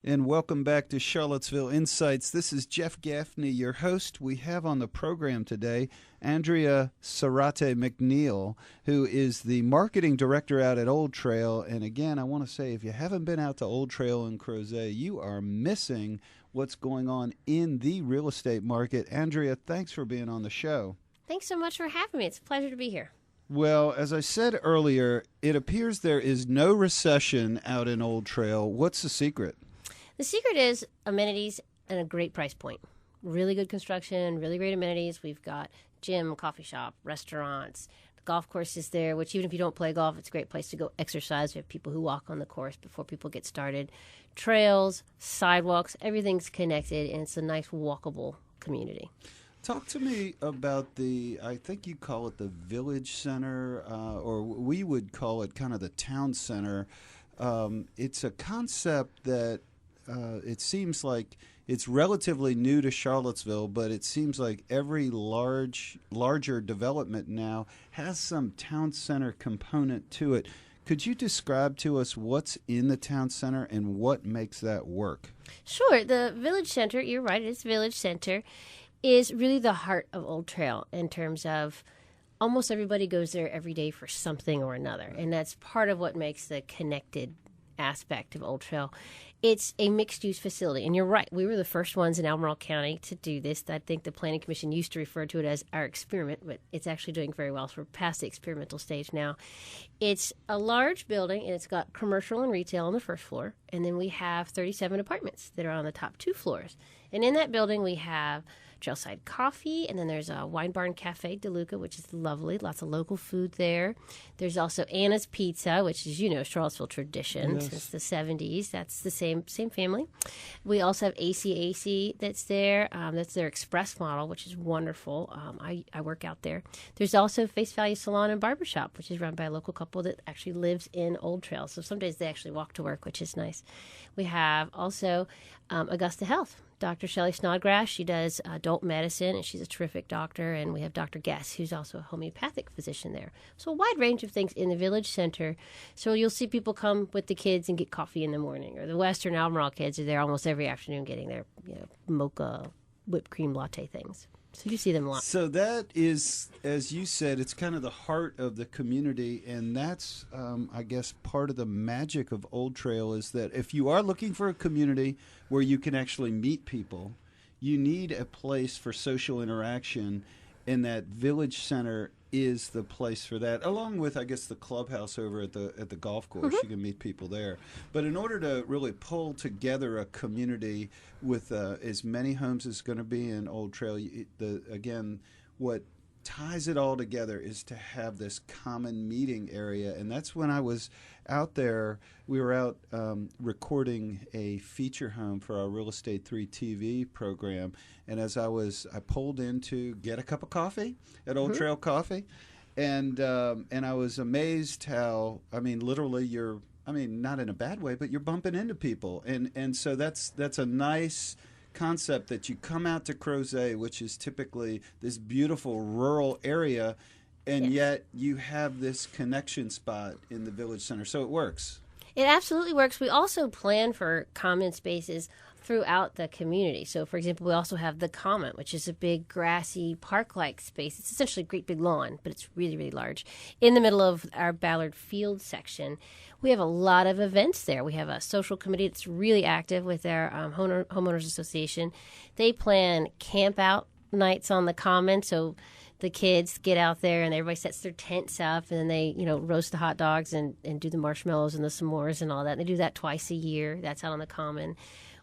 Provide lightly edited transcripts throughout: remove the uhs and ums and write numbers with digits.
And welcome back to Charlottesville Insights. This is Jeff Gaffney, your host. We have on the program today Andrea Sarate McNeill, who is the marketing director out at Old Trail. And again, I want to say, if you haven't been out to Old Trail in Crozet, you are missing what's going on in the real estate market. Andrea, thanks for being on the show. Thanks so much for having me. It's a pleasure to be here. Well, as I said earlier, it appears there is no recession out in Old Trail. What's the secret? The secret is amenities and a great price point. Really good construction, really great amenities. We've got gym, coffee shop, restaurants. The golf course is there, which even if you don't play golf, it's a great place to go exercise. We have people who walk on the course before people get started. Trails, sidewalks, everything's connected, and it's a nice walkable community. Talk to me about I think you call it the Village Center, or we would call it kind of the Town Center. It's a concept that it seems like it's relatively new to Charlottesville, but it seems like every larger development now has some town center component to it. Could you describe to us what's in the town center and what makes that work? Sure. The Village Center, you're right, it's Village Center, is really the heart of Old Trail in terms of almost everybody goes there every day for something or another. And that's part of what makes the connected aspect of Old Trail. It's a mixed-use facility. And you're right, we were the first ones in Albemarle County to do this. I think the Planning Commission used to refer to it as our experiment, but it's actually doing very well. So we're past the experimental stage now. It's a large building, and it's got commercial and retail on the first floor. And then we have 37 apartments that are on the top two floors. And in that building, we have Trailside Coffee, and then there's a Wine Barn Cafe DeLuca, which is lovely. Lots of local food there. There's also Anna's Pizza, which is, Charlottesville tradition since the 70s. That's the same family. We also have ACAC that's there. That's their express model, which is wonderful. I work out there. There's also Face Value Salon and Barbershop, which is run by a local couple that actually lives in Old Trail. So some days they actually walk to work, which is nice. We have also Augusta Health. Dr. Shelley Snodgrass, she does adult medicine, and she's a terrific doctor. And we have Dr. Guess, who's also a homeopathic physician there. So a wide range of things in the Village Center. So you'll see people come with the kids and get coffee in the morning. Or the Western Albemarle kids are there almost every afternoon getting their mocha, whipped cream latte things. So you see them a lot. So that is, as you said, it's kind of the heart of the community, and that's, I guess, part of the magic of Old Trail is that if you are looking for a community where you can actually meet people, you need a place for social interaction, and that Village Center is the place for that, along with, I guess, the clubhouse over at the golf course. You can meet people there. But in order to really pull together a community with as many homes as going to be in Old Trail, what ties it all together is to have this common meeting area. And that's when I was out there. We were out recording a feature home for our Real Estate 3 TV program. And as I pulled in to get a cup of coffee at Old Trail Coffee, and I was amazed how, literally not in a bad way, but you're bumping into people. And so that's a nice concept that you come out to Crozet, which is typically this beautiful rural area, and yet you have this connection spot in the Village Center. So it works. It absolutely works. We also plan for common spaces throughout the community. So, for example, we also have the Common, which is a big grassy park-like space. It's essentially a great big lawn, but it's really, really large. In the middle of our Ballard Field section, we have a lot of events there. We have a social committee that's really active with our homeowners association. They plan camp out nights on the Common, so the kids get out there and everybody sets their tents up, and then they, roast the hot dogs and do the marshmallows and the s'mores and all that. They do that twice a year. That's out on the Common.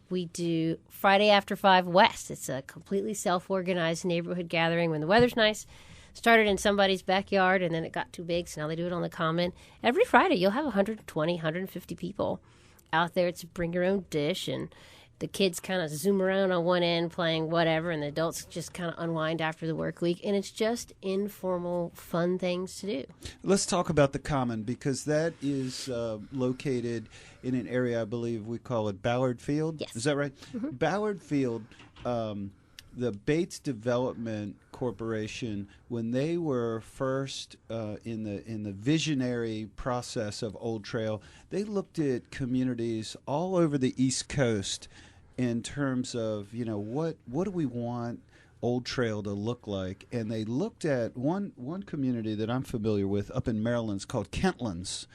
We do Friday After 5 West. It's a completely self-organized neighborhood gathering when the weather's nice. Started in somebody's backyard, and then it got too big, so now they do it on the Common. Every Friday, you'll have 120, 150 people out there. It's bring your own dish, and the kids kind of zoom around on one end playing whatever, and the adults just kind of unwind after the work week. And it's just informal, fun things to do. Let's talk about the Common, because that is located in an area, I believe we call it Ballard Field. Yes. Is that right? Ballard Field, the Bates Development Corporation, when they were first in the visionary process of Old Trail, they looked at communities all over the East Coast in terms of, what do we want Old Trail to look like? And they looked at one community that I'm familiar with up in Maryland. It's called Kentlands.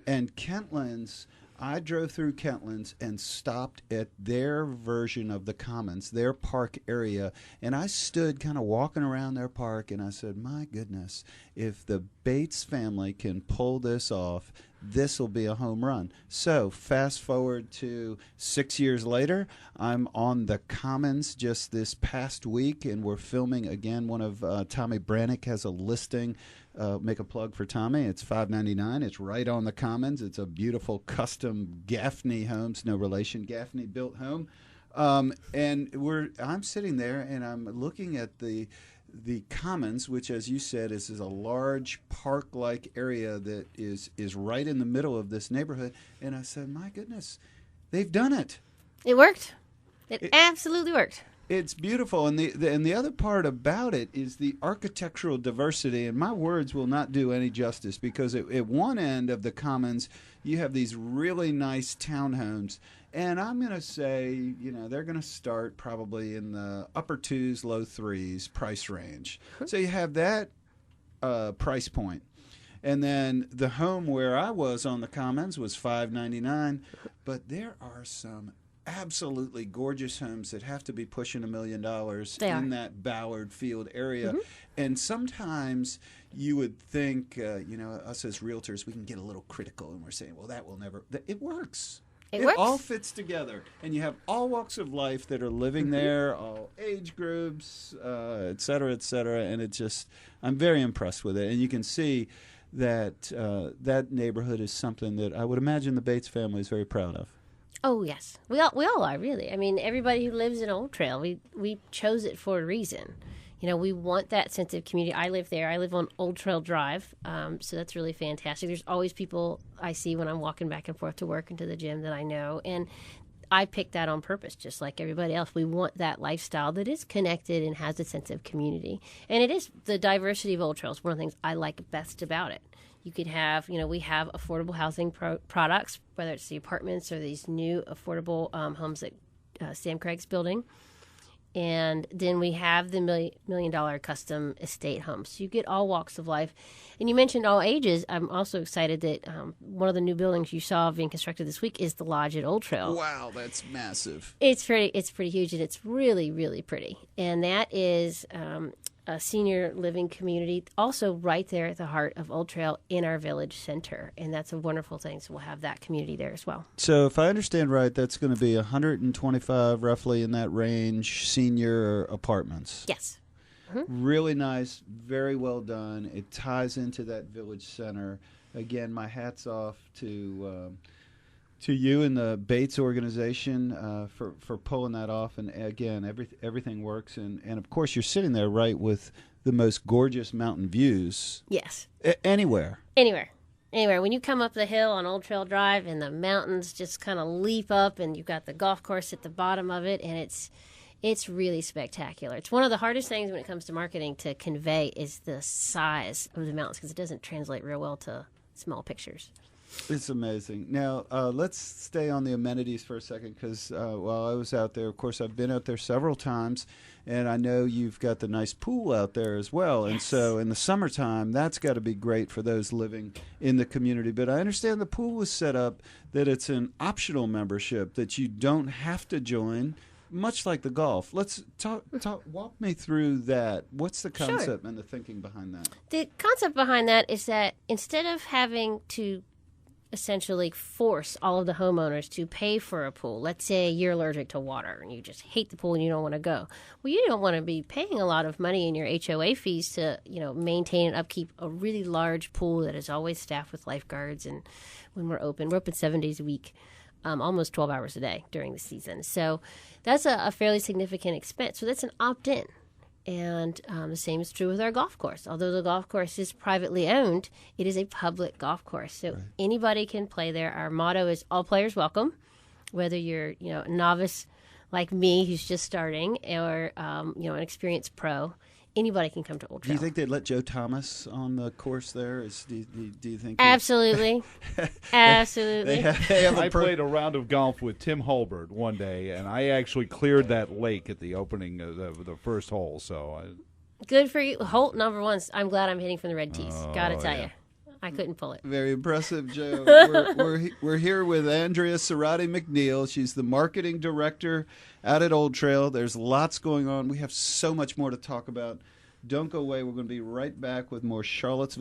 And Kentlands, I drove through Kentlands and stopped at their version of the Commons, their park area, and I stood kind of walking around their park, and I said, my goodness, if the Bates family can pull this off, this will be a home run. So fast forward to 6 years later, I'm on the Commons just this past week, and we're filming again. One of Tommy Brannick has a listing. Make a plug for Tommy. It's $5.99. It's right on the Commons. It's a beautiful custom Gaffney homes, no relation, Gaffney built home. And I'm sitting there and I'm looking at the Commons, which, as you said, is a large park-like area that is right in the middle of this neighborhood. And I said, my goodness, they've done it. It worked. It absolutely worked. It's beautiful, and the other part about it is the architectural diversity, and my words will not do any justice, because at one end of the Commons, you have these really nice townhomes, and I'm going to say, they're going to start probably in the upper 2s, low 3s price range. So you have that price point. And then the home where I was on the Commons was $5.99, but there are some absolutely gorgeous homes that have to be pushing $1 million in that Ballard Field area. And sometimes you would think, us as realtors, we can get a little critical, and we're saying, well, that will never. It works. It works. All fits together, and you have all walks of life that are living there, all age groups, et cetera, and it just, I'm very impressed with it. And you can see that that neighborhood is something that I would imagine the Bates family is very proud of. Oh, yes. We all are, really. I mean, everybody who lives in Old Trail, we chose it for a reason. We want that sense of community. I live there. I live on Old Trail Drive, so that's really fantastic. There's always people I see when I'm walking back and forth to work and to the gym that I know, and I picked that on purpose, just like everybody else. We want that lifestyle that is connected and has a sense of community. And it is the diversity of Old Trail is one of the things I like best about it. You could have, we have affordable housing products, whether it's the apartments or these new affordable homes that Sam Craig's building. And then we have the $1 million custom estate homes. So you get all walks of life. And you mentioned all ages. I'm also excited that one of the new buildings you saw being constructed this week is the Lodge at Old Trail. Wow, that's massive. It's pretty huge, and it's really, really pretty. And that is a senior living community, also right there at the heart of Old Trail in our village center. And that's a wonderful thing. So we'll have that community there as well. So if I understand right, that's going to be 125, roughly in that range, senior apartments. Yes. Really nice, very well done. It ties into that village center. Again, my hat's off to you and the Bates organization for pulling that off. And again, everything works. And of course, you're sitting there, right, with the most gorgeous mountain views. Yes. Anywhere. When you come up the hill on Old Trail Drive and the mountains just kind of leap up, and you've got the golf course at the bottom of it, and it's really spectacular. It's one of the hardest things when it comes to marketing to convey is the size of the mountains, because it doesn't translate real well to small pictures. It's amazing. Now, let's stay on the amenities for a second, because while I was out there, of course, I've been out there several times, and I know you've got the nice pool out there as well. Yes. And so in the summertime, that's got to be great for those living in the community. But I understand the pool was set up that it's an optional membership that you don't have to join, much like the golf. Let's walk me through that. What's the concept and the thinking behind that? The concept behind that is that instead of having to essentially force all of the homeowners to pay for a pool. Let's say you're allergic to water and you just hate the pool and you don't want to go. Well, you don't want to be paying a lot of money in your HOA fees to, maintain and upkeep a really large pool that is always staffed with lifeguards. And when we're open 7 days a week, almost 12 hours a day during the season. So that's a fairly significant expense. So that's an opt-in. And the same is true with our golf course. Although the golf course is privately owned, it is a public golf course. So anybody can play there. Our motto is all players welcome, whether you're a novice like me who's just starting, or an experienced pro, anybody can come to Old Do Trail. you think they'd let Joe Thomas on the course there? Do you think? Absolutely. Absolutely. They have I played a round of golf with Tim Hulbert one day, and I actually cleared that lake at the opening of the first hole. So Good for you. Hole number one. I'm glad I'm hitting from the red tees. Gotta tell yeah. you. I couldn't pull it. Very impressive, Joe. We're here with Andrea Sarate McNeill. She's the marketing director out at Old Trail. There's lots going on. We have so much more to talk about. Don't go away. We're going to be right back with more Charlottesville